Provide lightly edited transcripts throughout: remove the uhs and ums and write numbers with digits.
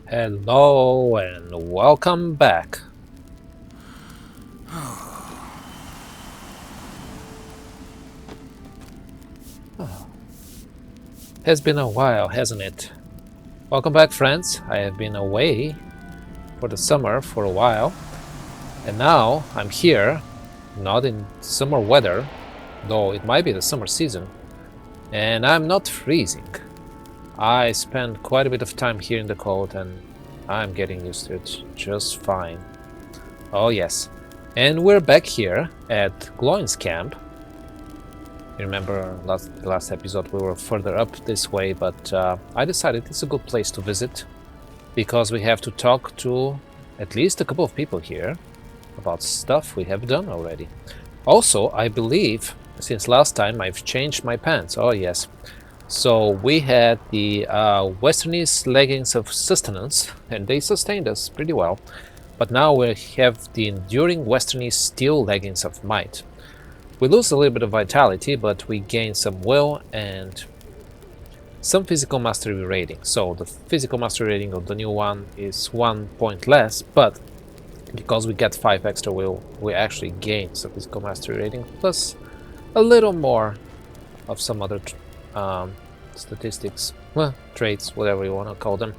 Hello and welcome back. Has been a while, hasn't it? Welcome back, friends. I have been away for the summer for a while, and now I'm here, not in summer weather, though it might be the summer season, and I'm not freezing. I spend quite a bit of time here in the cold, and I'm getting used to it just fine. Oh yes, and we're back here at Gloin's camp. You remember last episode we were further up this way, but I decided it's a good place to visit because we have to talk to at least a couple of people here about stuff we have done already. Also, I believe since last time I've changed my pants. Oh yes. So we had the Westernese leggings of sustenance, and they sustained us pretty well. But now we have the enduring Westernese steel leggings of might. We lose a little bit of vitality, but we gain some will and some physical mastery rating. So the physical mastery rating of the new one is 1 point less, but because we get 5 extra will, we actually gain some physical mastery rating, plus a little more of some other statistics, well, traits, whatever you want to call them.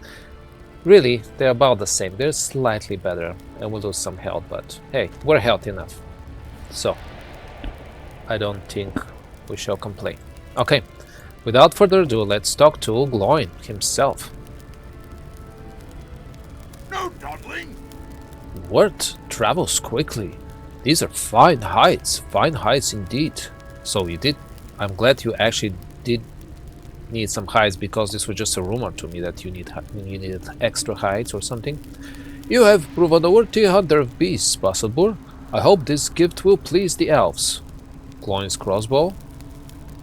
Really, they're about the same. They're slightly better, and we lose some health, but hey, we're healthy enough. So I don't think we shall complain. Okay, without further ado, let's talk to Gloin himself. No dawdling! Word travels quickly. These are fine heights indeed. So you did. I'm glad you actually did need some hides, because this was just a rumor to me that you needed extra hides or something. You have proven a worthy hunter of beasts, Basselbur. I hope this gift will please the elves. Gloin's crossbow?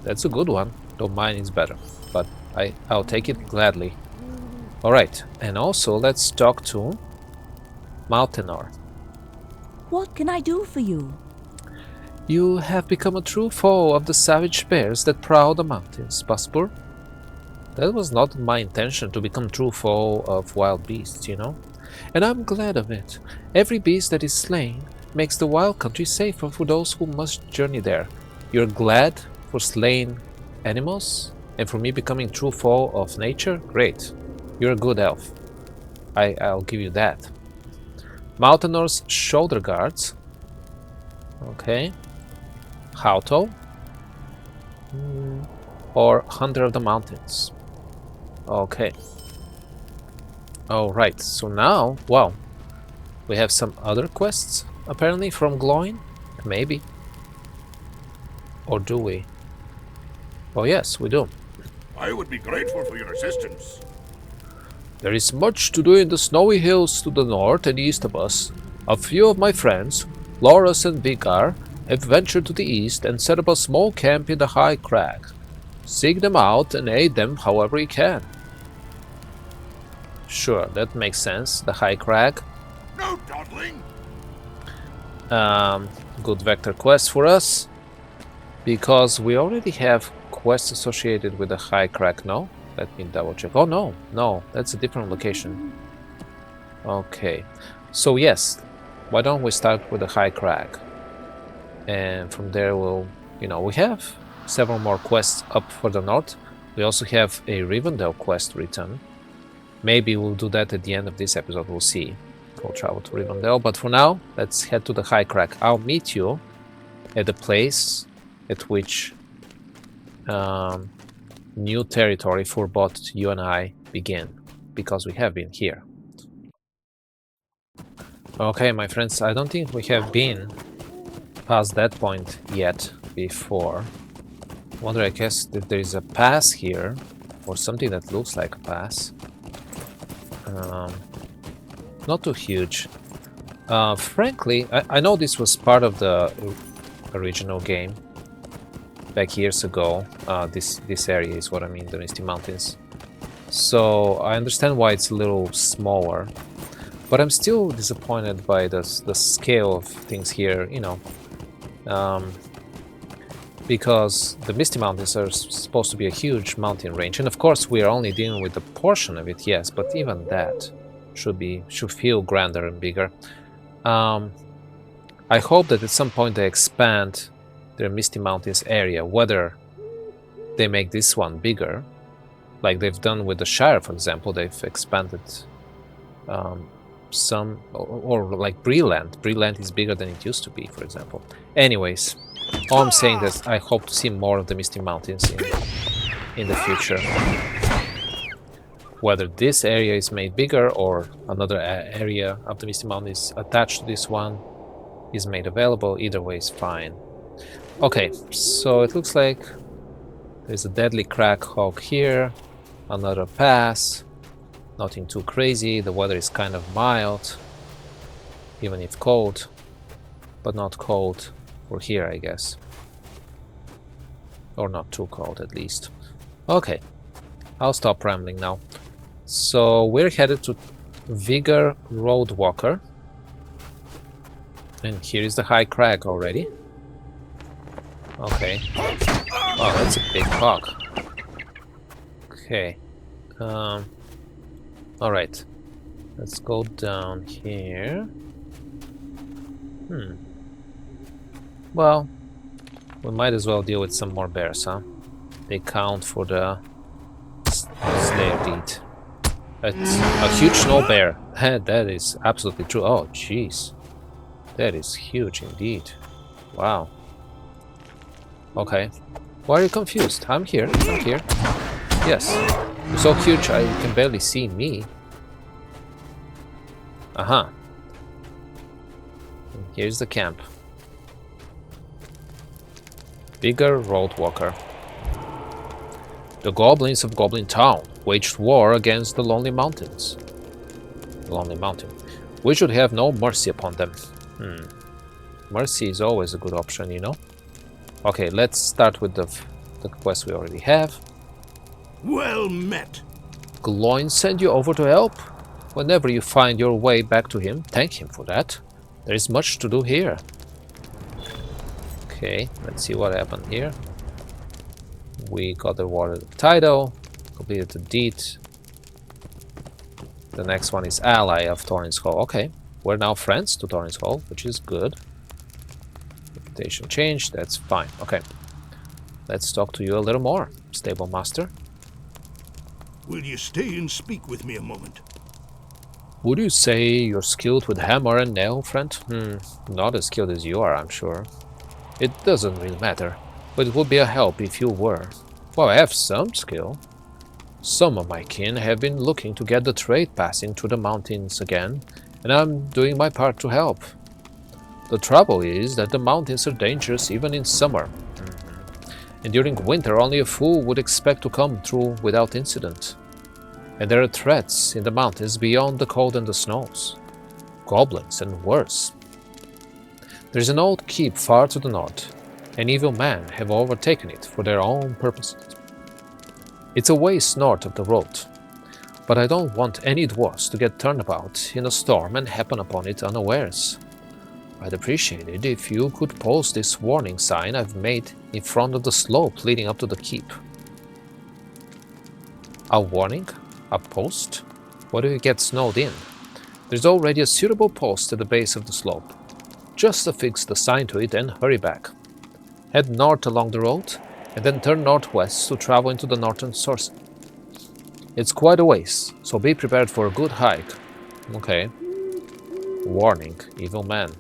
That's a good one, though mine is better, but I'll take it gladly. Alright, and also let's talk to Maltenor. What can I do for you? You have become a true foe of the savage bears that prowl the mountains, Basselbur. That was not my intention to become true foe of wild beasts, you know? And I'm glad of it. Every beast that is slain makes the wild country safer for those who must journey there. You're glad for slaying animals? And for me becoming true foe of nature? Great. You're a good elf. I'll give you that. Maltenor's shoulder guards. Okay. Hauto. Or Hunter of the Mountains. Okay. Alright, so now, wow. We have some other quests, apparently, from Gloin? Maybe. Or do we? Oh yes, we do. I would be grateful for your assistance. There is much to do in the snowy hills to the north and east of us. A few of my friends, Loras and Vigar, have ventured to the east and set up a small camp in the high crag. Seek them out and aid them however you can. Sure, that makes sense. The high crag. No dawdling! Good vector quest for us, because we already have quests associated with the high crag. No? Let me double check. Oh no, that's a different location. Okay, so yes, why don't we start with the high crag, and from there we'll, we have several more quests up for the north. We also have a Rivendell quest written. Maybe we'll do that at the end of this episode, we'll see. We'll travel to Rivendell, but for now, let's head to the high crag. I'll meet you at the place at which new territory for both you and I begin, because we have been here. Okay, my friends, I don't think we have been past that point yet before. I wonder, I guess, that there is a pass here, or something that looks like a pass. Not too huge. Frankly, I know this was part of the original game back years ago. This area is what I mean, the Misty Mountains. So I understand why it's a little smaller, but I'm still disappointed by the scale of things here, because the Misty Mountains are supposed to be a huge mountain range, and of course we are only dealing with a portion of it, yes, but even that, should feel grander and bigger. I hope that at some point they expand their Misty Mountains area, whether they make this one bigger, like they've done with the Shire, for example. They've expanded some, or like Breland. Breland is bigger than it used to be, for example. Anyways, all I'm saying is I hope to see more of the Misty Mountains in the future. Whether this area is made bigger or another area of the Misty Mountains attached to this one is made available, either way is fine. Okay, so it looks like there's a deadly crack hog here, another pass, nothing too crazy, the weather is kind of mild, even if cold, but not cold for here, I guess. Or not too cold, at least. Okay, I'll stop rambling now. So we're headed to Vigor Roadwalker. And here is the high crag already. Okay. Oh, that's a big hog. Okay. Alright. Let's go down here. Well, we might as well deal with some more bears, huh? They count for the Slayer deed. It's a huge snow bear. That is absolutely true. Oh, jeez. That is huge indeed. Wow. Okay. Why are you confused? I'm here. I'm here. Yes. You're so huge you can barely see me. Aha. And here's the camp. Bigger Roadwalker. The goblins of Goblin Town waged war against the Lonely Mountains. Lonely Mountain. We should have no mercy upon them. Mercy is always a good option, you know. Okay, let's start with the quest we already have. Well met. Gloin sent you over to help. Whenever you find your way back to him, thank him for that. There is much to do here. Okay, let's see what happened here. We got awarded the title, completed the deed. The next one is ally of Thorin's Hall. Okay, we're now friends to Thorin's Hall, which is good. Reputation changed, that's fine. Okay, let's talk to you a little more, stable master. Will you stay and speak with me a moment? Would you say you're skilled with hammer and nail, friend? Not as skilled as you are, I'm sure. It doesn't really matter, but it would be a help if you were. Well, I have some skill. Some of my kin have been looking to get the trade passing through the mountains again, and I'm doing my part to help. The trouble is that the mountains are dangerous even in summer. And during winter only a fool would expect to come through without incident. And there are threats in the mountains beyond the cold and the snows. Goblins and worse. There's an old keep far to the north, and evil men have overtaken it for their own purposes. It's a ways north of the road, but I don't want any dwarfs to get turned about in a storm and happen upon it unawares. I'd appreciate it if you could post this warning sign I've made in front of the slope leading up to the keep. A warning? A post? What if it gets snowed in? There's already a suitable post at the base of the slope. Just affix the sign to it and hurry back. Head north along the road, and then turn northwest to travel into the northern source. It's quite a ways, so be prepared for a good hike. Okay. Warning, evil men.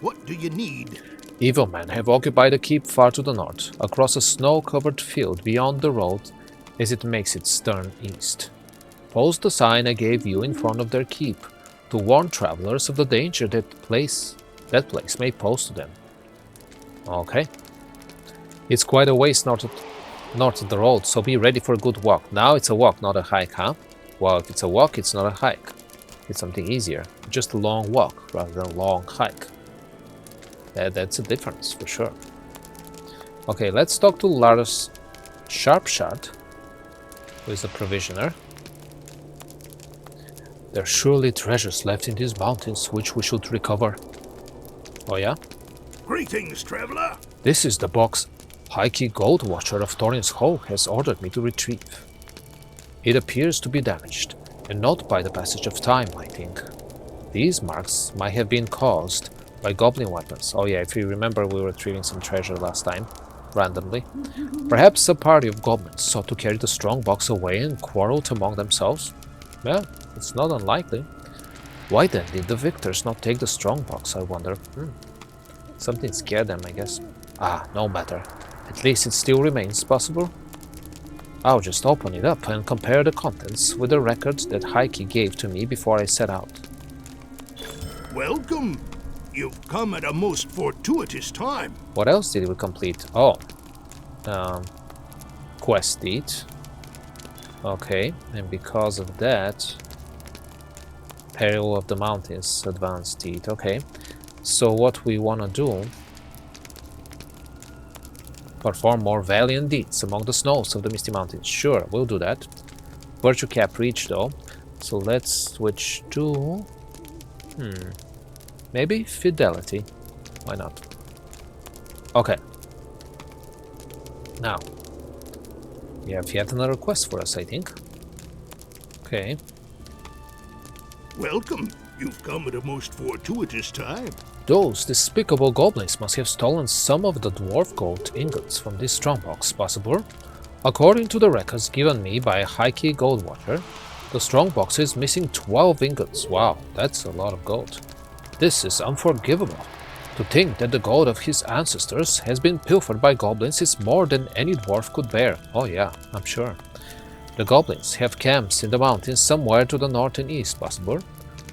What do you need? Evil men have occupied a keep far to the north, across a snow-covered field beyond the road as it makes its turn east. Post the sign I gave you in front of their keep, to warn travelers of the danger that place may pose to them. Okay. It's quite a ways north of the road, so be ready for a good walk. Now it's a walk, not a hike, huh? Well, if it's a walk, it's not a hike. It's something easier. Just a long walk rather than a long hike. That's a difference, for sure. Okay, let's talk to Lars Sharpshot, who is the provisioner. There are surely treasures left in these mountains which we should recover. Oh yeah? Greetings, traveler. This is the box Heike Goldwatcher of Thorin's Hall has ordered me to retrieve. It appears to be damaged, and not by the passage of time, I think. These marks might have been caused by goblin weapons. Oh yeah, if you remember, we were retrieving some treasure last time, randomly. Perhaps a party of goblins sought to carry the strong box away and quarreled among themselves? Yeah, it's not unlikely. Why then did the victors not take the strong box, I wonder? Something scared them, I guess. Ah, no matter. At least it still remains possible. I'll just open it up and compare the contents with the records that Heike gave to me before I set out. Welcome. You've come at a most fortuitous time. What else did we complete? Oh, quest deed. Okay, and because of that, Peril of the Mountains advanced deed. Okay, so what we want to do: perform more valiant deeds among the snows of the Misty Mountains. Sure, we'll do that. Virtue cap reach though, so let's switch to maybe fidelity. Why not? Okay. Now you have yet another quest for us, I think. Okay. Welcome. You've come at a most fortuitous time. Those despicable goblins must have stolen some of the dwarf gold ingots from this strongbox, possible. According to the records given me by Heike Goldwater, the strongbox is missing 12 ingots. Wow, that's a lot of gold. This is unforgivable. To think that the gold of his ancestors has been pilfered by goblins is more than any dwarf could bear. Oh yeah, I'm sure. The goblins have camps in the mountains somewhere to the north and east, possible.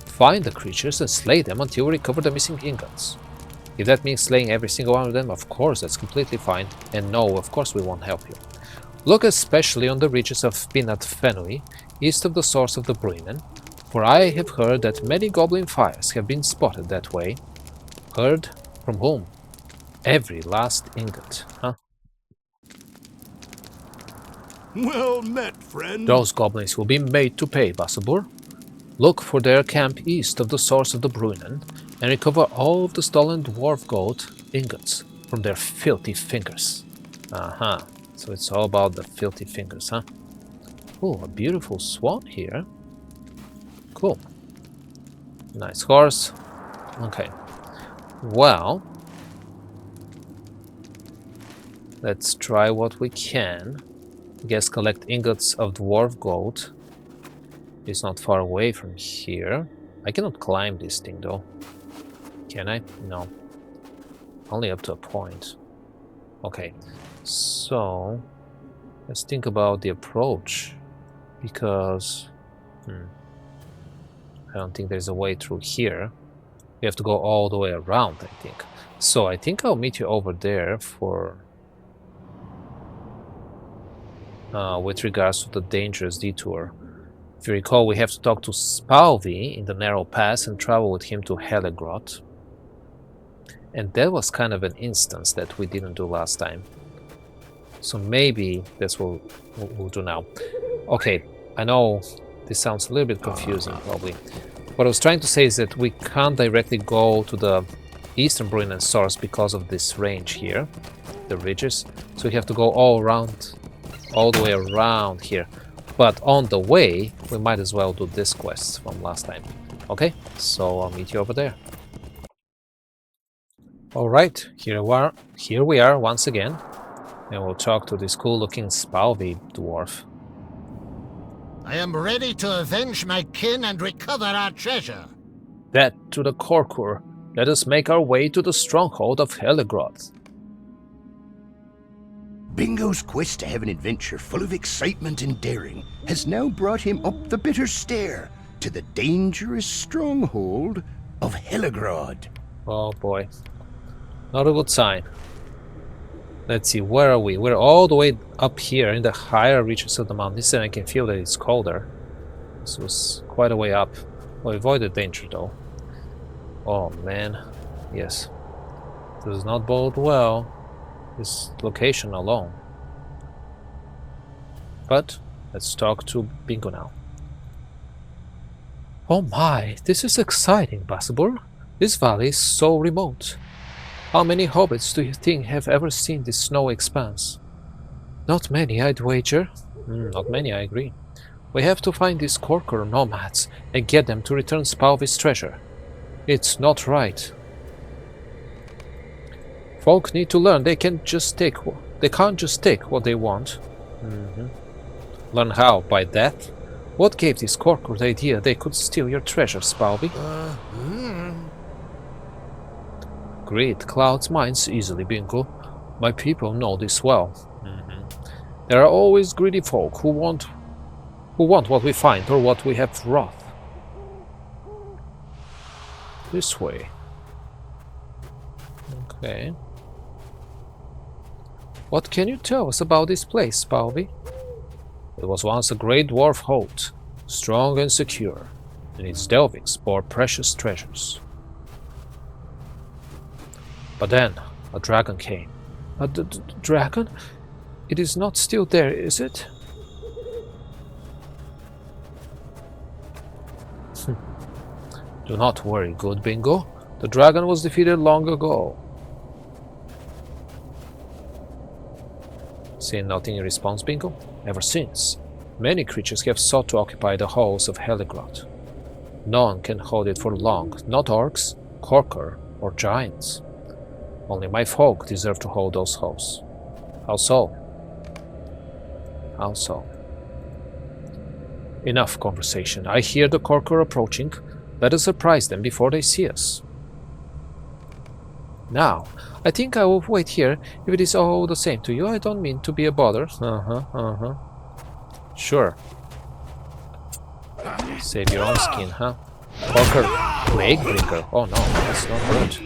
Find the creatures and slay them until we recover the missing ingots. If that means slaying every single one of them, of course that's completely fine. And no, of course we won't help you. Look especially on the reaches of Pinat Fenui, east of the source of the Bruinen, for I have heard that many goblin fires have been spotted that way. Heard? From whom? Every last ingot, huh? Well met, friend. Those goblins will be made to pay, Basabur. Look for their camp east of the source of the Bruinen and recover all of the stolen dwarf gold ingots from their filthy fingers. So it's all about the filthy fingers, huh? Oh, a beautiful swan here. Cool. Nice horse. Okay. Well, let's try what we can. I guess collect ingots of dwarf gold. It's not far away from here. I cannot climb this thing though. Can I? No. Only up to a point. Okay. So let's think about the approach. Because I don't think there's a way through here. We have to go all the way around, I think. So I think I'll meet you over there for with regards to the dangerous detour. If you recall, we have to talk to Spalvi in the narrow pass and travel with him to Helegrot. And that was kind of an instance that we didn't do last time. So maybe that's what we'll do now. Okay, I know this sounds a little bit confusing, probably. What I was trying to say is that we can't directly go to the eastern Bruinen source because of this range here, the ridges. So we have to go all the way around here. But on the way, we might as well do this quest from last time. Okay, so I'll meet you over there. Alright, here we are once again. And we'll talk to this cool-looking Spalvi dwarf. I am ready to avenge my kin and recover our treasure. That to the Korkur. Let us make our way to the stronghold of Helegroth. Bingo's quest to have an adventure full of excitement and daring has now brought him up the bitter stair to the dangerous stronghold of Helegrod. Oh boy. Not a good sign. Let's see, where are we? We're all the way up here in the higher reaches of the mountains, and I can feel that it's colder. This was quite a way up. We avoided danger though. Oh man. Yes. This does not bode well. This location alone. But let's talk to Bingo now. Oh my, this is exciting, Basabur. This valley is so remote. How many hobbits do you think have ever seen this snowy expanse? Not many, I'd wager. Not many, I agree. We have to find these Corker nomads and get them to return Spalvi's treasure. It's not right. Folk need to learn they can't just take what they want. Learn how? By death? What gave these Corker the idea they could steal your treasure, Spalvi? Greed clouds minds easily, Bingo. My people know this well. There are always greedy folk who want what we find or what we have wrought. This way. Okay. What can you tell us about this place, Spalvi? It was once a great dwarf hold, strong and secure, and its delvings bore precious treasures. But then, a dragon came. A dragon? It is not still there, is it? Do not worry, good Bingo. The dragon was defeated long ago. Saying nothing in response, Bingo? Ever since, many creatures have sought to occupy the halls of Heligrod. None can hold it for long, not orcs, Corker, or giants. Only my folk deserve to hold those halls. How so? How so? Enough conversation. I hear the Corker approaching. Let us surprise them before they see us. Now, I think I will wait here if it is all the same to you. I don't mean to be a bother. Sure. Save your own skin, huh? Corker Plague Bringer. Oh no, that's not good.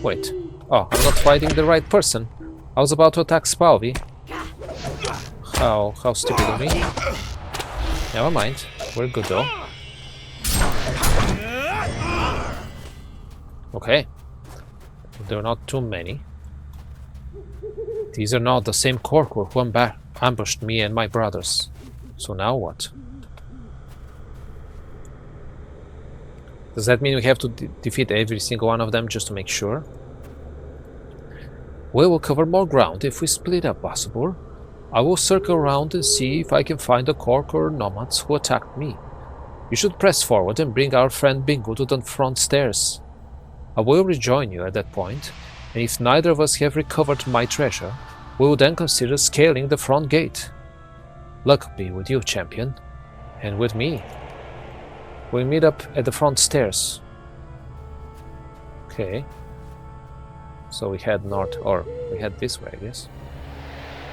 Wait. Oh, I'm not fighting the right person. I was about to attack Spalvi. How stupid of me. Never mind. We're good though. Okay. There are not too many. These are not the same Corker who ambushed me and my brothers. So now what? Does that mean we have to defeat every single one of them just to make sure? We will cover more ground if we split up, Basabur. I will circle around and see if I can find the Corker nomads who attacked me. You should press forward and bring our friend Bingo to the front stairs. I will rejoin you at that point, and if neither of us have recovered my treasure, we will then consider scaling the front gate. Luck be with you, champion, and with me. We'll meet up at the front stairs. Okay. So we head north, or we head this way, I guess.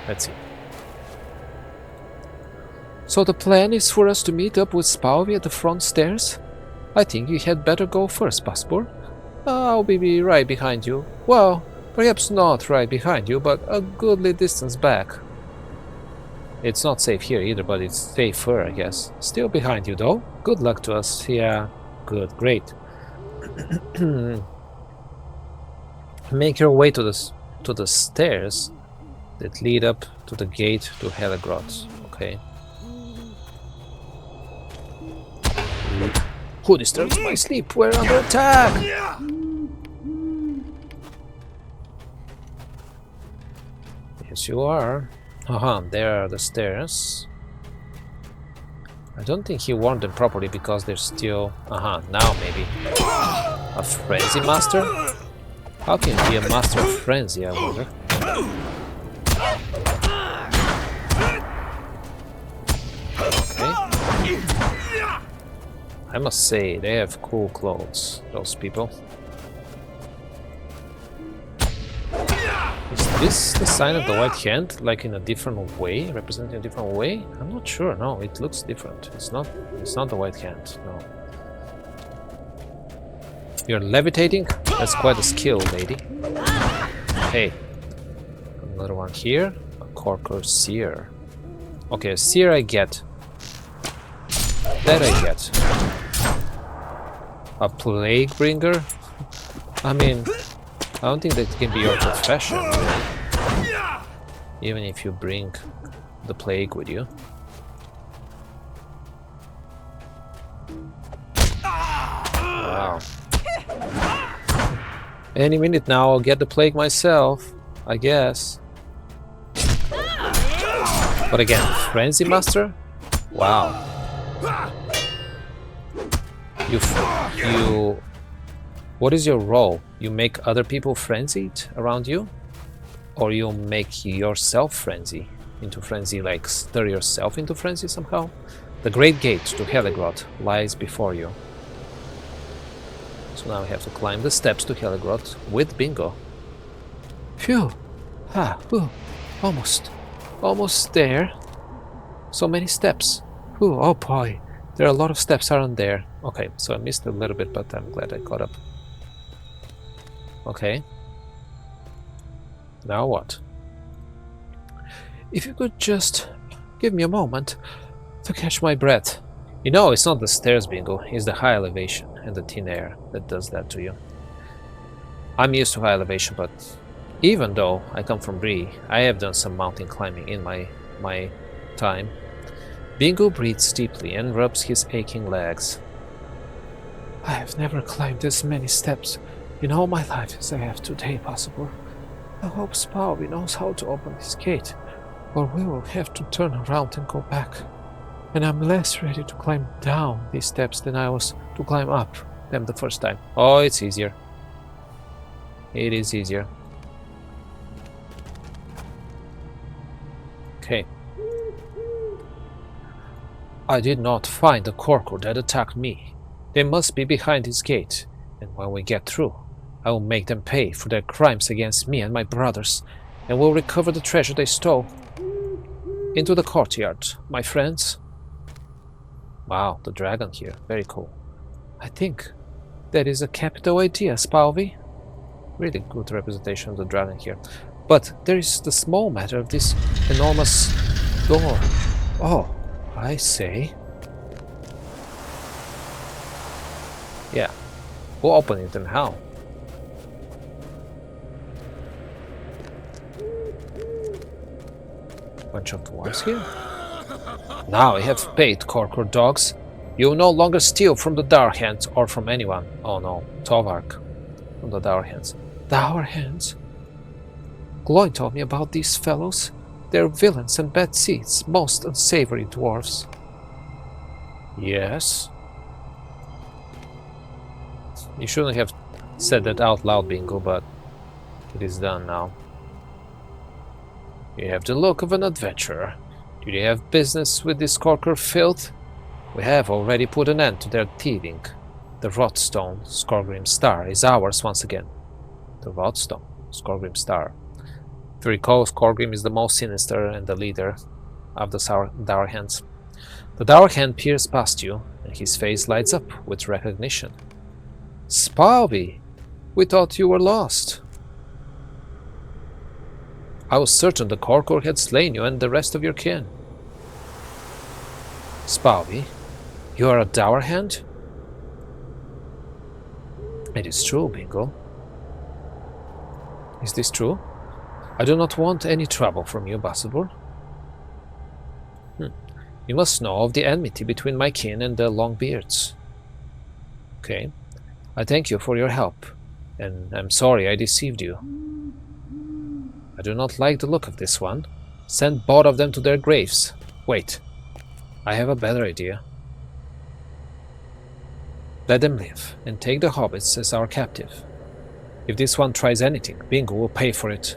Let's see. So the plan is for us to meet up with Spalvi at the front stairs? I think you had better go first, Paspor. I'll be right behind you. Well, perhaps not right behind you, but a goodly distance back. It's not safe here either, but it's safer, I guess. Still behind you, though. Good luck to us. Yeah, good, great. Make your way to the stairs that lead up to the gate to Heligrod. Okay. Who disturbs my sleep? We're under attack! Yes, you are. There are the stairs. I don't think he warned them properly because they're still... now maybe. A frenzy master? How can you be a master of frenzy, I wonder? Okay. I must say, they have cool clothes, those people. Is this the sign of the white hand, like in a different way, representing a different way? I'm not sure, no, it looks different. It's not the white hand, no. You're levitating? That's quite a skill, lady. Hey. Another one here. A Corker Seer. Okay, a Seer I get. That I get. A Plague Bringer? I mean, I don't think that can be your profession, really. Even if you bring the plague with you. Wow. Any minute now I'll get the plague myself, I guess. But again, Frenzy Master? Wow. You... What is your role? You make other people frenzied around you? Or you make yourself frenzy into frenzy, like stir yourself into frenzy somehow? The Great Gate to Heligrod lies before you. So now we have to climb the steps to Heligrod with Bingo. Phew! Ah, whew. Almost there. So many steps. Whew, oh boy. There are a lot of steps around there. Okay, so I missed a little bit, but I'm glad I caught up. Okay. Now what? If you could just give me a moment to catch my breath. You know, it's not the stairs, Bingo, it's the high elevation and the thin air that does that to you. I'm used to high elevation, but even though I come from Bree, I have done some mountain climbing in my time. Bingo breathes deeply and rubs his aching legs. I have never climbed this many steps in all my life as I have today, possible. I hope Spalby knows how to open this gate, or we will have to turn around and go back. And I'm less ready to climb down these steps than I was to climb up them the first time. Oh, it's easier. It is easier. Okay. I did not find the Corker that attacked me. They must be behind this gate, and when we get through, I will make them pay for their crimes against me and my brothers, and will recover the treasure they stole. Into the courtyard, my friends. Wow, the dragon here, very cool. I think that is a capital idea, Spalvy. Really good representation of the dragon here. But there is the small matter of this enormous door. Oh, I say. Yeah, we'll open it and how? Bunch of dwarves here? Now I have paid, Corker dogs. You will no longer steal from the Dourhands or from anyone. Oh no, Tovark. From the Dourhands. Dourhands? Gloin told me about these fellows. They're villains and bad seeds, most unsavory dwarves. Yes? You shouldn't have said that out loud, Bingo, but it is done now. You have the look of an adventurer. Do you have business with this Corker filth? We have already put an end to their thieving. The Rotstone, Skorgrim Star, is ours once again. The Rotstone, Skorgrim Star. If you recall, Skorgrim is the most sinister and the leader of the Dourhands. The Dourhand peers past you, and his face lights up with recognition. Spalby! We thought you were lost. I was certain the Corker had slain you and the rest of your kin. Spalby, you are a Dourhand? It is true, Bingo. Is this true? I do not want any trouble from you, Bassador. You must know of the enmity between my kin and the Longbeards. Okay. I thank you for your help, and I'm sorry I deceived you. I do not like the look of this one. Send both of them to their graves. Wait, I have a better idea. Let them live, and take the hobbits as our captive. If this one tries anything, Bingo will pay for it.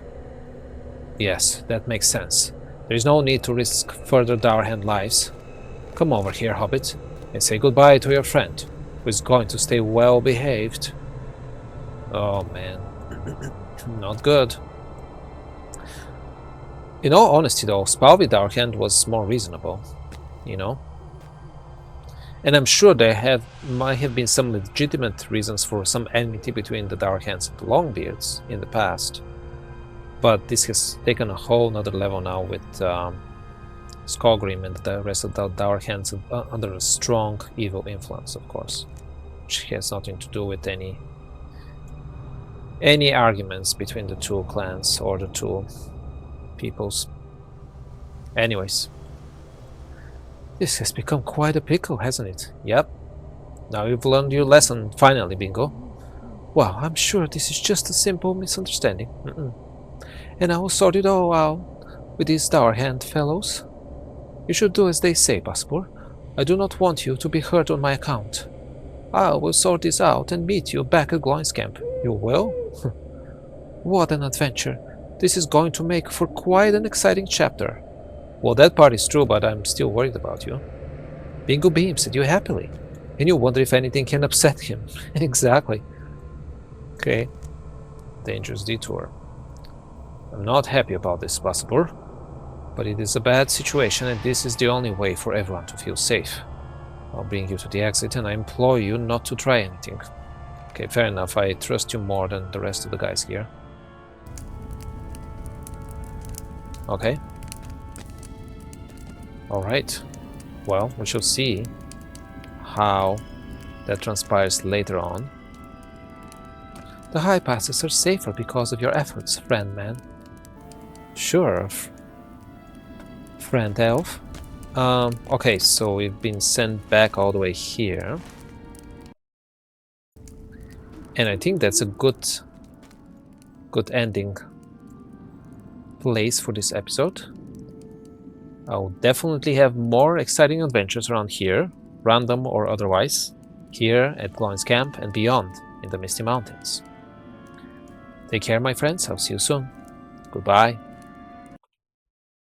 Yes, that makes sense. There is no need to risk further Dourhand lives. Come over here, hobbit, and say goodbye to your friend, who is going to stay well behaved. Oh man, not good. In all honesty though, Spalby Dourhand was more reasonable, you know? And I'm sure there might have been some legitimate reasons for some enmity between the Dourhands and the Longbeards in the past. But this has taken a whole nother level now with Skorgrim and the rest of the Dourhands under a strong evil influence, of course. Which has nothing to do with any arguments between the two clans or the two peoples. Anyways. This has become quite a pickle, hasn't it? Yep. Now you've learned your lesson, finally, Bingo. Well, I'm sure this is just a simple misunderstanding. And I will sort it all out with these Dourhand fellows. You should do as they say, Baspur. I do not want you to be hurt on my account. I will sort this out and meet you back at Gloin's camp. You will? What an adventure. This is going to make for quite an exciting chapter. Well, that part is true, but I'm still worried about you. Bingo beams at you happily, and you wonder if anything can upset him. Exactly. Okay. Dangerous detour. I'm not happy about this, Baspur, but it is a bad situation, and this is the only way for everyone to feel safe. I'll bring you to the exit, and I implore you not to try anything. Okay, fair enough. I trust you more than the rest of the guys here. Okay. Alright. Well, we shall see how that transpires later on. The high passes are safer because of your efforts, friend man. Sure, friend elf. Okay, so we've been sent back all the way here. And I think that's a good ending place for this episode. I'll definitely have more exciting adventures around here, random or otherwise, here at Gloin's camp and beyond in the Misty Mountains. Take care, my friends. I'll see you soon. Goodbye.